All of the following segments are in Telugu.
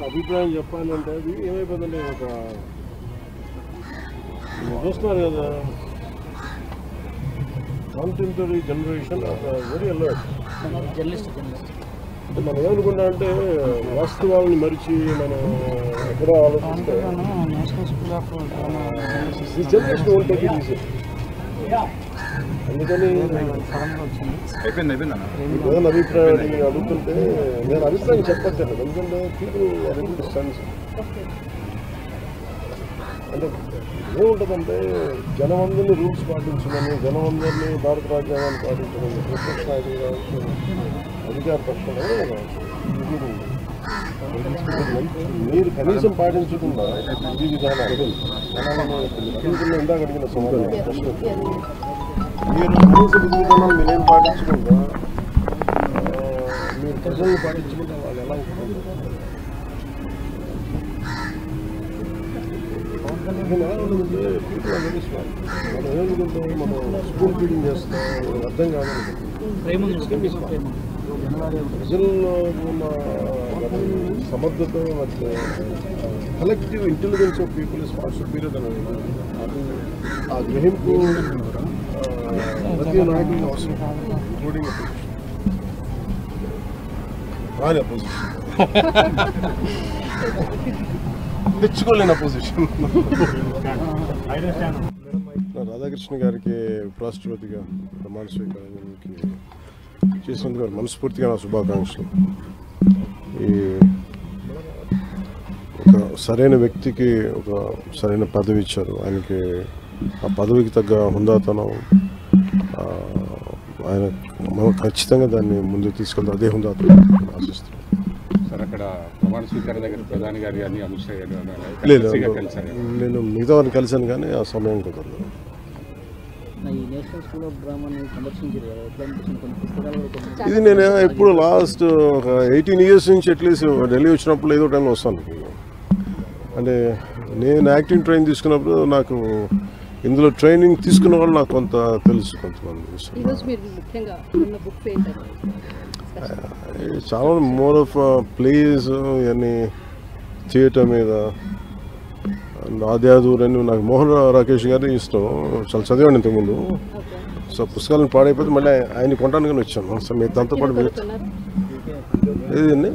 అభిప్రాయం చెప్పాలంటే అది ఏమైపోతుందంటే ఒక చూస్తున్నారు కదా కాంటెంపరీ జనరేషన్ వెరీ అలర్ట్. అంటే మనం ఏమనుకుంటా అంటే వాస్తవాలను మరిచి మనం ఎక్కడో ఆలోచిస్తే జనరేషన్ ఉంటే అందుకని ఏదైనా అభిప్రాయం అడుగుతుంటే నేను అభిప్రాయం చెప్పట్లేదు. ఎందుకంటే పీపుల్ స్టన్స్ అంటే ఏముంటుందంటే జనమందరినీ రూల్స్ పాటించమని, జనమందరినీ భారత రాజ్యాంగాన్ని పాటించమని ప్రతిపక్ష నాయకులు కావచ్చు, అధికార పక్షంలో మీరు కనీసం పాటించకుండా ఈ విధానాలు ఇందాక అడిగిన సమాధానం ప్రశ్న మీరు కనీస విధి విధానాలు మీరేం పాటించకుండా మీరు ప్రజల్ని పాటించకుండా వాళ్ళు ఎలా ఒప్పుకుంటారు? మనం ఏమనుకుంటాం, మనం స్కూల్ ఫీడింగ్ చేస్తాం, అర్థం కాదనుకుంటాం. ప్రజల్లో ఉన్న సమర్థత, collective intelligence of people is far superior అనేది ఆ గ్రహింపు ప్రతి నాయకుడికి అవసరం, ఇంక్లూడింగ్ అపోజిషన్ తెచ్చుకోలేని అపోజిషన్. రాధాకృష్ణ గారికి ఉపరాష్ట్రపతిగా ప్రమాణ స్వీకారానికి చేసినందుకు వారు మనస్ఫూర్తిగా నా శుభాకాంక్షలు. ఈ ఒక సరైన వ్యక్తికి ఒక సరైన పదవి ఇచ్చారు. ఆయనకి ఆ పదవికి తగ్గ హుందాతనం, ఆయన మనం ఖచ్చితంగా దాన్ని ముందుకు తీసుకెళ్తాం. అదే హుందాతనం ఆశిస్తున్నాం. సార్, అక్కడ ప్రమాణ స్వీకారం దగ్గర ప్రధాని గారి అని అమిత్ షా గారు లేదు, నేను మిగతా వారిని కలిశాను కానీ ఆ సమయం కుదరదు. ఇది నేను ఎప్పుడు లాస్ట్ ఒక 18 years నుంచి అట్లీస్ట్ ఢిల్లీ వచ్చినప్పుడు ఏదో టైంలో వస్తాను. అంటే నేను యాక్టింగ్ ట్రైనింగ్ తీసుకున్నప్పుడు నాకు ఇందులో ట్రైనింగ్ తీసుకున్న వాళ్ళు నాకు కొంత తెలుసు. కొంతమంది చాలా మోర్ ఆఫ్ ప్లేస్ ఇవన్నీ థియేటర్ మీద ఆద్యాదూర్ అని నాకు మోహన్ రాకేష్ గారి ఇష్టం. చాలా చదివాను ఇంతకుముందు. సో పుస్తకాలను పాడైపోతే మళ్ళీ ఆయన కొనడానికి వచ్చాను. సో మీరు దాంతో పాటు ఏదండి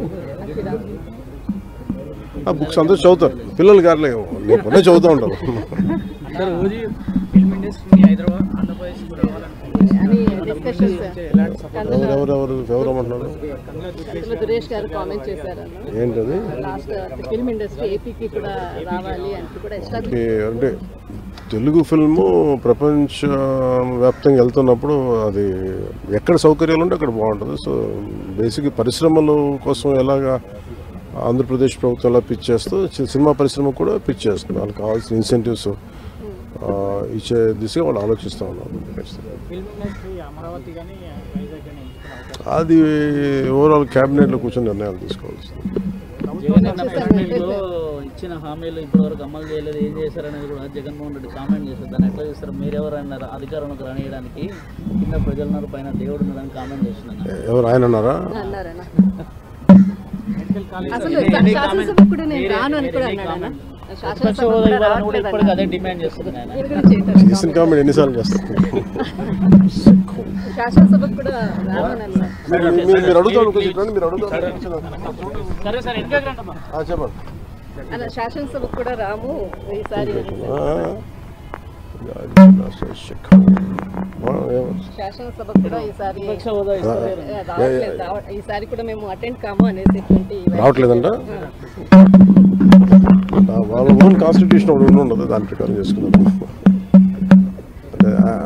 ఆ బుక్స్ అందరూ చదువుతారు. పిల్లలు గారులే నేను కొనే చదువుతూ ఉంటాను. ఎవరమంటున్నారు ఏంటది? అంటే తెలుగు ఫిల్ము ప్రపంచ వ్యాప్తంగా వెళ్తున్నప్పుడు అది ఎక్కడ సౌకర్యాలు ఉంటే అక్కడ బాగుంటుంది. సో బేసిక్ పరిశ్రమల కోసం ఎలాగా ఆంధ్రప్రదేశ్ ప్రభుత్వం ఎలా పిచ్ చేస్తూ సినిమా పరిశ్రమ కూడా పిచ్ చేస్తుంది. వాళ్ళకి కావాల్సిన ఇన్సెంటివ్స్ ఇచ్చే దిశగా వాళ్ళు ఆలోచిస్తూ ఉన్నారు. అది ఓవరాల్ క్యాబినెట్లో కూర్చొని నిర్ణయాలు తీసుకోవాల్సింది. ఇచ్చిన హామీలు ఇప్పటివరకు అమలు చేయలేదు, ఏం చేశారనేది కూడా జగన్మోహన్ రెడ్డి కామెంట్ చేశారు. దాన్ని ఎట్లా చేస్తారు? మీరెవరు అన్నారు అధికారంలోకి రానియడానికి? కింద ప్రజలున్నారు, పైన దేవుడు ఉన్నారని కామెంట్ చేస్తున్నారు. ఎవరు ఆయన అన్నారా? చేసిన కామెంట్ ఎన్నిసార్లు చేస్తారు? మీరు అడుగుతాను చెప్పండి. శాసనసభకు కూడా రాము ఈసారి. శాసనసభకు కూడా ఈసారి కూడా మేము అటెండ్ కాము అనేసి రావట్లేదంట. వాళ్ళ ఓన్ కాన్స్టిట్యూషన్ ఒకటి ఉండదు, దాని ప్రకారం చేసుకున్నారు.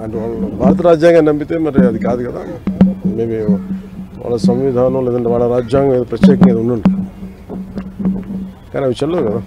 అంటే వాళ్ళు భారత రాజ్యాంగాన్ని నమ్మితే మరి అది కాదు కదా. మేబీ వాళ్ళ సంవిధానం లేదంటే వాళ్ళ రాజ్యాంగం ఏదో ప్రత్యేకంగా ఏదో ఉండుంటుంది కానీ అవి చెల్లవు కదా.